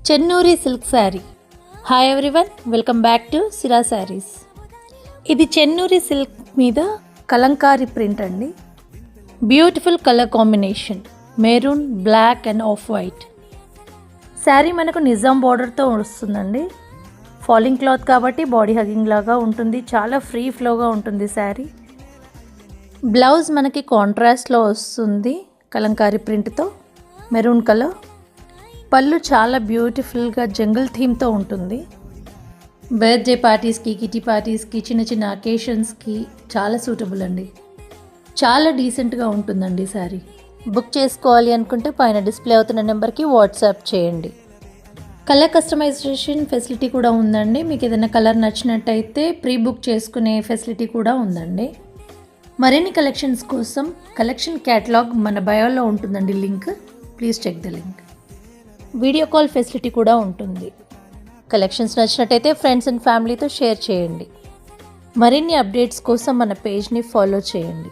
Chennuri silk sari. Hi everyone, welcome back to Sira saris. ఇది Chennuri silk మీద Kalamkari print అండి. Beautiful colour combination maroon, black and off white. Sari మనకు నిజాం బార్డర్తో వస్తుందండి. Falling cloth కాబట్టి బాడీ హగ్గింగ్ లాగా ఉంటుంది. చాలా ఫ్రీ ఫ్లోగా ఉంటుంది శారీ. బ్లౌజ్ మనకి కాంట్రాస్ట్లో వస్తుంది కలంకారీ ప్రింట్తో, మెరూన్ కలర్. పళ్ళు చాలా బ్యూటిఫుల్గా జంగిల్ థీమ్తో ఉంటుంది. బర్త్డే పార్టీస్కి, కిటీ పార్టీస్కి, చిన్న చిన్న అకేషన్స్కి చాలా సూటబుల్ అండి. చాలా డీసెంట్గా ఉంటుందండి శారీ. బుక్ చేసుకోవాలి అనుకుంటే పైన డిస్ప్లే అవుతున్న నెంబర్కి వాట్సాప్ చేయండి. కలర్ కస్టమైజేషన్ ఫెసిలిటీ కూడా ఉందండి. మీకు ఏదైనా కలర్ నచ్చినట్టయితే ప్రీ బుక్ చేసుకునే ఫెసిలిటీ కూడా ఉందండి. మరిన్ని కలెక్షన్స్ కోసం కలెక్షన్ క్యాటలాగ్ మన బయోలో ఉంటుందండి link. Please check the link. Video call facility కూడా ఉంటుంది. కలెక్షన్స్ నచ్చినట్టయితే ఫ్రెండ్స్ అండ్ ఫ్యామిలీతో షేర్ చేయండి. మరిన్ని అప్డేట్స్ కోసం మన పేజ్ని ఫాలో చేయండి.